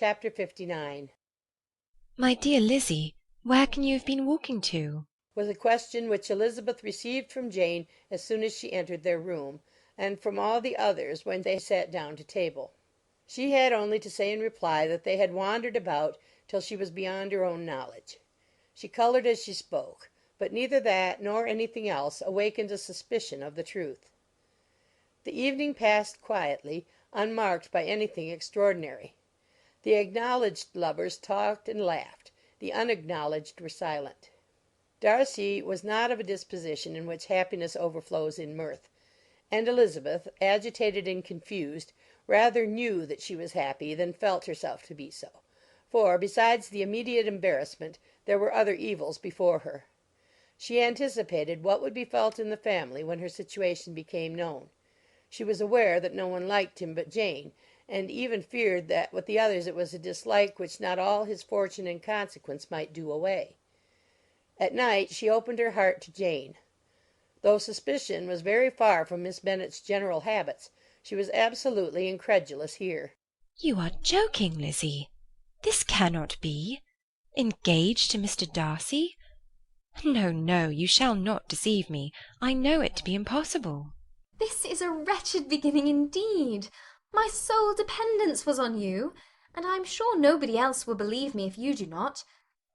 Chapter 59 "My dear Lizzie, where can you have been walking to?" was a question which Elizabeth received from Jane as soon as she entered their room, and from all the others when they sat down to table. She had only to say in reply that they had wandered about till she was beyond her own knowledge. She coloured as she spoke, but neither that nor anything else awakened a suspicion of the truth. The evening passed quietly, unmarked by anything extraordinary. The acknowledged lovers talked and laughed; the unacknowledged were silent. Darcy was not of a disposition in which happiness overflows in mirth, and Elizabeth, agitated and confused, rather knew that she was happy than felt herself to be so, for, besides the immediate embarrassment, there were other evils before her. She anticipated what would be felt in the family when her situation became known. She was aware that no one liked him but Jane, and even feared that with the others it was a dislike which not all his fortune and consequence might do away. At night she opened her heart to Jane. Though suspicion was very far from Miss Bennet's general habits, she was absolutely incredulous here. "You are joking, Lizzie. This cannot be. Engaged to Mr. Darcy? No, no, you shall not deceive me. I know it to be impossible." This is a wretched beginning indeed. My sole dependence was on you, and I am sure nobody else will believe me if you do not.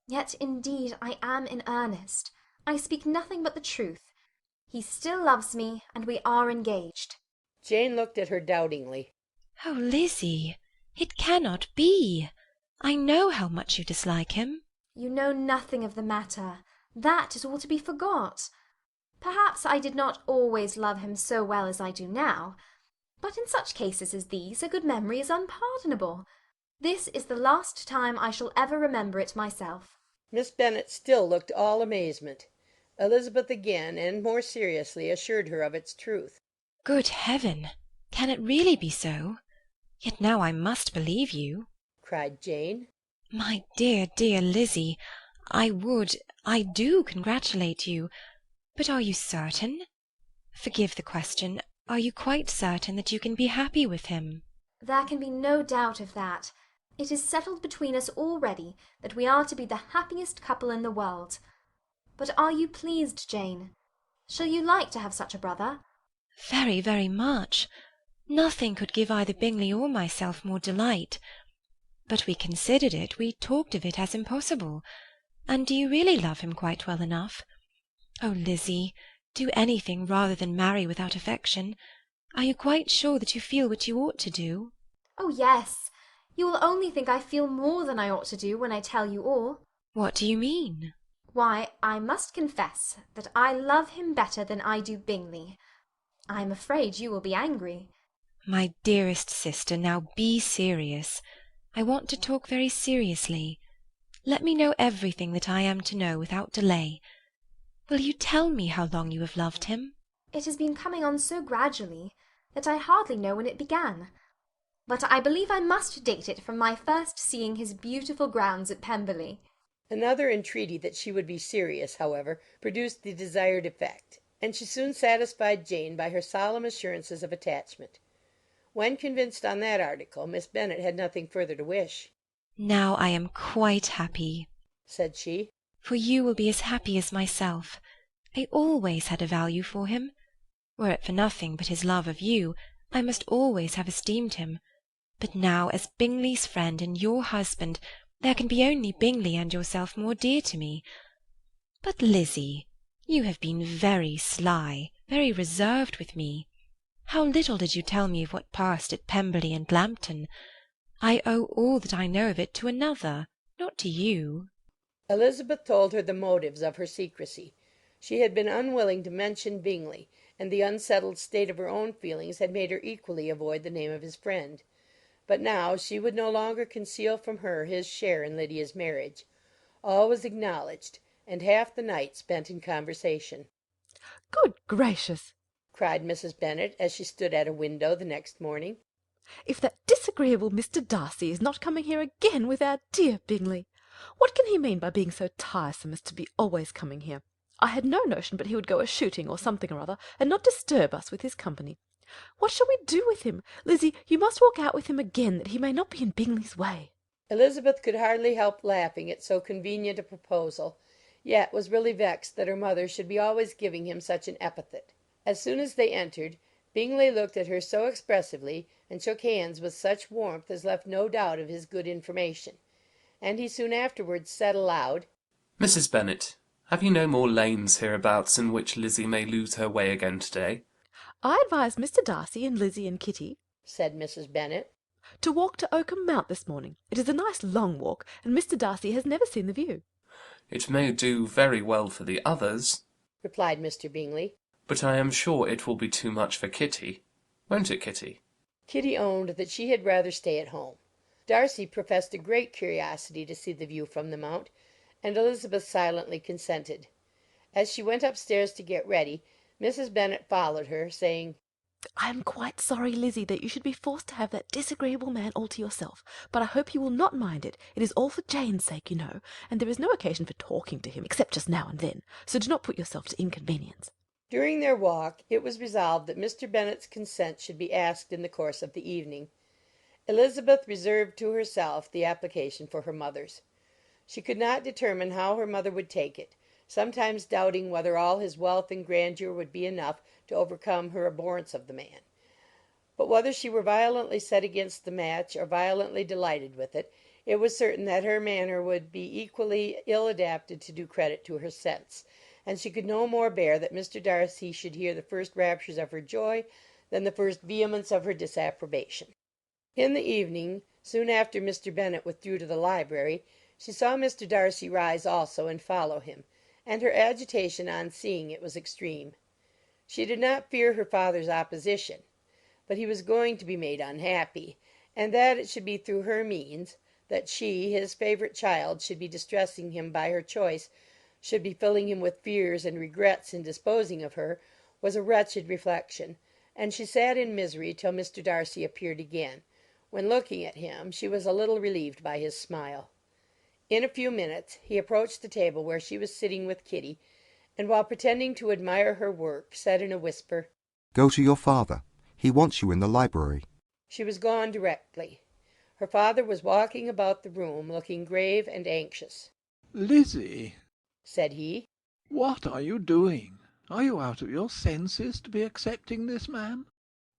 Yet indeed I am in earnest. I speak nothing but the truth. He still loves me, and we are engaged. Jane looked at her doubtingly. "Oh, Lizzie, it cannot be. I know how much you dislike him." You know nothing of the matter. That is all to be forgot. Perhaps I did not always love him so well as I do now, but in such cases as these a good memory is unpardonable. This is the last time I shall ever remember it myself. Miss Bennet still looked all amazement. Elizabeth again, and more seriously, assured her of its truth. "Good heaven! Can it really be so? Yet now I must believe you," cried Jane. "My dear, dear Lizzie, I do congratulate you. But are you certain? Forgive the question. Are you quite certain that you can be happy with him?" There can be no doubt of that. It is settled between us already that we are to be the happiest couple in the world. But are you pleased, Jane? Shall you like to have such a brother? "Very, very much. Nothing could give either Bingley or myself more delight. But we considered it, we talked of it as impossible. And do you really love him quite well enough? Oh, Lizzie, do anything rather than marry without affection. Are you quite sure that you feel what you ought to do?" Oh, yes. You will only think I feel more than I ought to do when I tell you all. "What do you mean?" Why, I must confess that I love him better than I do Bingley. I am afraid you will be angry. "My dearest sister, now be serious. I want to talk very seriously. Let me know everything that I am to know without delay. Will you tell me how long you have loved him?" It has been coming on so gradually that I hardly know when it began. But I believe I must date it from my first seeing his beautiful grounds at Pemberley. Another entreaty that she would be serious, however, produced the desired effect, and she soon satisfied Jane by her solemn assurances of attachment. When convinced on that article, Miss Bennet had nothing further to wish. "Now I am quite happy," said she. "for you will be as happy as myself. I always had a value for him. Were it for nothing but his love of you, I must always have esteemed him. But now, as Bingley's friend and your husband, there can be only Bingley and yourself more dear to me. But, Lizzie, you have been very sly, very reserved with me. How little did you tell me of what passed at Pemberley and Lambton! I owe all that I know of it to another, not to you." Elizabeth told her the motives of her secrecy. She had been unwilling to mention Bingley, and the unsettled state of her own feelings had made her equally avoid the name of his friend. But now she would no longer conceal from her his share in Lydia's marriage. All was acknowledged, and half the night spent in conversation. "Good gracious!" cried Mrs. Bennet, as she stood at a window the next morning. "If that disagreeable Mr. Darcy is not coming here again with our dear Bingley! What can he mean by being so tiresome as to be always coming here? I had no notion but he would go a-shooting or something or other, and not disturb us with his company. What shall we do with him? Lizzie, you must walk out with him again, that he may not be in Bingley's way." Elizabeth could hardly help laughing at so convenient a proposal, yet was really vexed that her mother should be always giving him such an epithet. As soon as they entered, Bingley looked at her so expressively, and shook hands with such warmth as left no doubt of his good information, and he soon afterwards said aloud, "Mrs. Bennet, have you no more lanes hereabouts in which Lizzie may lose her way again to-day?" I advise Mr. Darcy and Lizzie and Kitty, said Mrs. Bennet, to walk to Oakham Mount this morning. It is a nice long walk, and Mr. Darcy has never seen the view. "It may do very well for the others," replied Mr. Bingley, "but I am sure it will be too much for Kitty. Won't it, Kitty?" Kitty owned that she had rather stay at home. Darcy professed a great curiosity to see the view from the Mount, and Elizabeth silently consented. As she went upstairs to get ready, Mrs. Bennet followed her, saying, I am quite sorry, Lizzie, that you should be forced to have that disagreeable man all to yourself, but I hope you will not mind it. It is all for Jane's sake, you know, and there is no occasion for talking to him, except just now and then, so do not put yourself to inconvenience. During their walk it was resolved that Mr. Bennet's consent should be asked in the course of the evening. Elizabeth reserved to herself the application for her mother's. She could not determine how her mother would take it, sometimes doubting whether all his wealth and grandeur would be enough to overcome her abhorrence of the man. But whether she were violently set against the match or violently delighted with it, it was certain that her manner would be equally ill adapted to do credit to her sense, and she could no more bear that Mr. Darcy should hear the first raptures of her joy than the first vehemence of her disapprobation. In the evening, soon after Mr. Bennet withdrew to the library, she saw Mr. Darcy rise also and follow him, and her agitation on seeing it was extreme. She did not fear her father's opposition, but he was going to be made unhappy, and that it should be through her means, that she, his favourite child, should be distressing him by her choice, should be filling him with fears and regrets in disposing of her, was a wretched reflection, and she sat in misery till Mr. Darcy appeared again, when, looking at him, she was a little relieved by his smile. In a few minutes he approached the table where she was sitting with Kitty, and while pretending to admire her work, said in a whisper, "Go to your father. He wants you in the library." She was gone directly. Her father was walking about the room, looking grave and anxious. "Lizzie," said he, "what are you doing? Are you out of your senses to be accepting this man?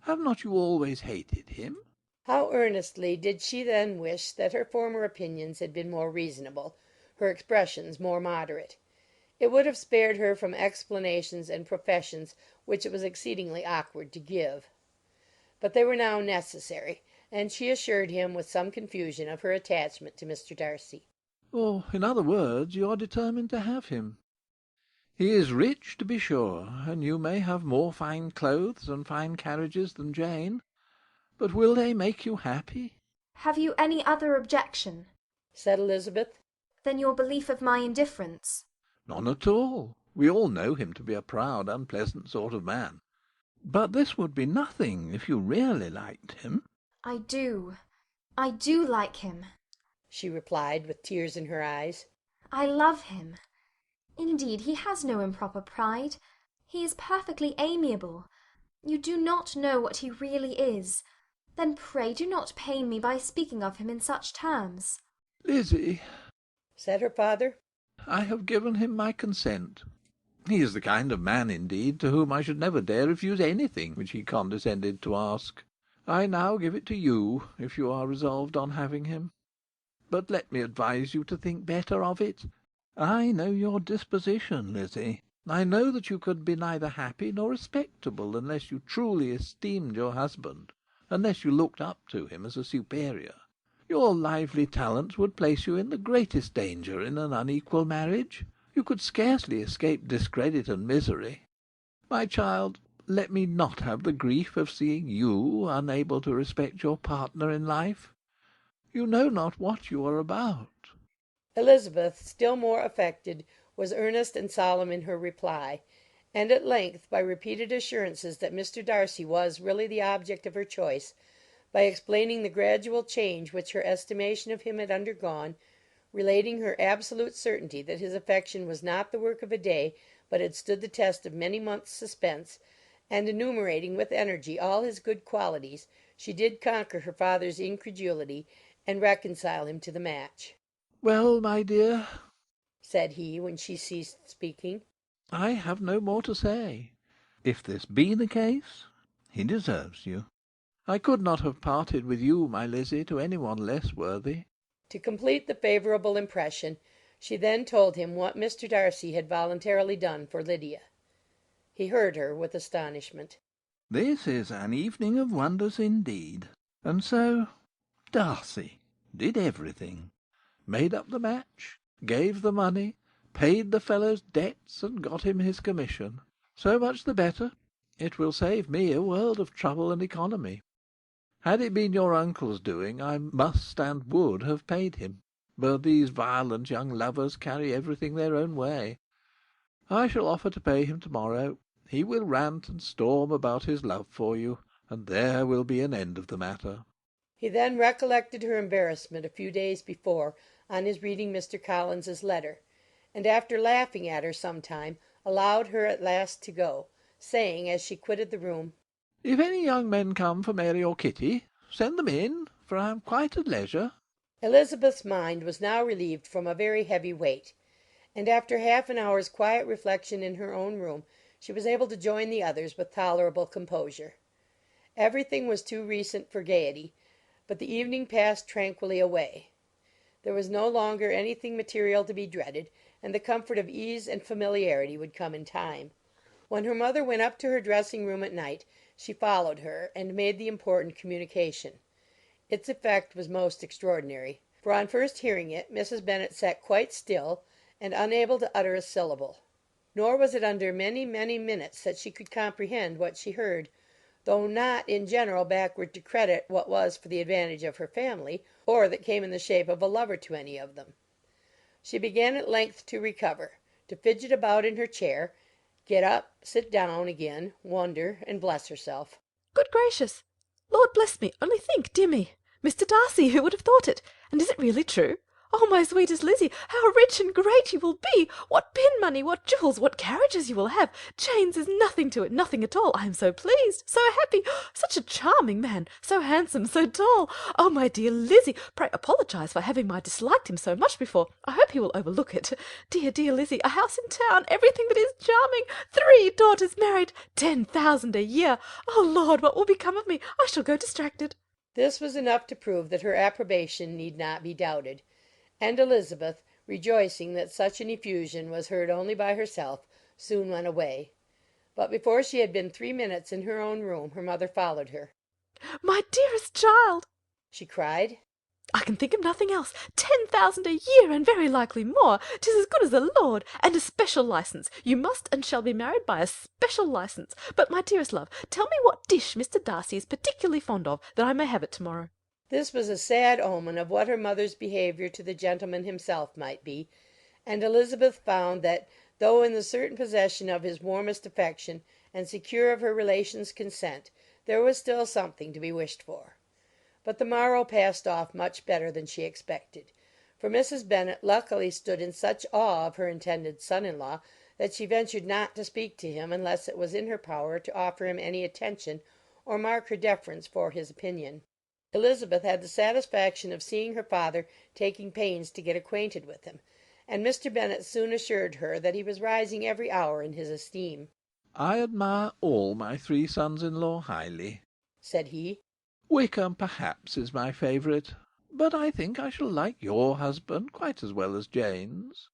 Have not you always hated him?" How earnestly did she then wish that her former opinions had been more reasonable, her expressions more moderate. It would have spared her from explanations and professions which it was exceedingly awkward to give. But they were now necessary, and she assured him with some confusion of her attachment to Mr. Darcy. "Or, in other words, you are determined to have him. He is rich, to be sure, and you may have more fine clothes and fine carriages than Jane, but will they make you happy?" Have you any other objection, said Elizabeth, than your belief of my indifference? "None at all. We all know him to be a proud, unpleasant sort of man. But this would be nothing if you really liked him." I do like him. she replied, with tears in her eyes. I love him. Indeed, he has no improper pride. He is perfectly amiable. You do not know what he really is. Then pray do not pain me by speaking of him in such terms. "Lizzie," said her father, "I have given him my consent. He is the kind of man, indeed, to whom I should never dare refuse anything which he condescended to ask. I now give it to you, if you are resolved on having him. But let me advise you to think better of it. I know your disposition, Lizzie. I know that you could be neither happy nor respectable unless you truly esteemed your husband, unless you looked up to him as a superior. Your lively talents would place you in the greatest danger in an unequal marriage. You could scarcely escape discredit and misery. My child, let me not have the grief of seeing you unable to respect your partner in life. You know not what you are about." Elizabeth, still more affected, was earnest and solemn in her reply, and at length, by repeated assurances that Mr. Darcy was really the object of her choice, by explaining the gradual change which her estimation of him had undergone, relating her absolute certainty that his affection was not the work of a day, but had stood the test of many months' suspense, and enumerating with energy all his good qualities, she did conquer her father's incredulity, and reconcile him to the match. "Well, my dear," said he, when she ceased speaking, "I have no more to say. If this be the case, he deserves you. I could not have parted with you, my Lizzie, to any one less worthy." To complete the favourable impression, she then told him what Mr. Darcy had voluntarily done for Lydia. He heard her with astonishment. "This is an evening of wonders indeed. And so Darcy did everything. Made up the match, gave the money, paid the fellow's debts, and got him his commission. So much the better. It will save me a world of trouble and economy. Had it been your uncle's doing, I must and would have paid him. But these violent young lovers carry everything their own way. I shall offer to pay him to-morrow. He will rant and storm about his love for you, and there will be an end of the matter." He then recollected her embarrassment a few days before on his reading Mr. Collins's letter, and after laughing at her some time, allowed her at last to go, saying, as she quitted the room, "If any young men come for Mary or Kitty, send them in, for I am quite at leisure." Elizabeth's mind was now relieved from a very heavy weight, and after half an hour's quiet reflection in her own room, she was able to join the others with tolerable composure. Everything was too recent for gaiety, but the evening passed tranquilly away. There was no longer anything material to be dreaded, and the comfort of ease and familiarity would come in time. When her mother went up to her dressing-room at night, she followed her, and made the important communication. Its effect was most extraordinary, for on first hearing it, Mrs. Bennet sat quite still, and unable to utter a syllable. Nor was it under many, many minutes that she could comprehend what she heard, though not in general backward to credit what was for the advantage of her family, or that came in the shape of a lover to any of them. She began at length to recover, to fidget about in her chair, get up, sit down again, wonder, and bless herself. Good gracious! Lord bless me! Only think, dear me! Mr. Darcy, who would have thought it? And is it really true? Oh, my sweetest Lizzie, how rich and great you will be! What pin money, what jewels, what carriages you will have! Jane's is nothing to it, nothing at all. I am so pleased, so happy! Such a charming man, so handsome, so tall! Oh, my dear Lizzie, pray apologise for having disliked him so much before. I hope he will overlook it. Dear, dear Lizzie, a house in town, everything that is charming, 3 daughters married, 10,000 a year. Oh, Lord, what will become of me? I shall go distracted. This was enough to prove that her approbation need not be doubted, and Elizabeth, rejoicing that such an effusion was heard only by herself, soon went away. But before she had been 3 minutes in her own room, her mother followed her. My dearest child, She cried, I can think of nothing else. 10,000 a year, and very likely more. 'Tis as good as a lord, and a special licence. You must and shall be married by a special licence. But, my dearest love, tell me what dish Mr. Darcy is particularly fond of, that I may have it to-morrow. This was a sad omen of what her mother's behaviour to the gentleman himself might be, and Elizabeth found that, though in the certain possession of his warmest affection, and secure of her relations' consent, there was still something to be wished for. But the morrow passed off much better than she expected, for Mrs. Bennet luckily stood in such awe of her intended son-in-law that she ventured not to speak to him unless it was in her power to offer him any attention or mark her deference for his opinion. Elizabeth had the satisfaction of seeing her father taking pains to get acquainted with him, and Mr. Bennet soon assured her that he was rising every hour in his esteem. "I admire all my 3 sons-in-law highly," said he. "Wickham, perhaps, is my favourite, but I think I shall like your husband quite as well as Jane's."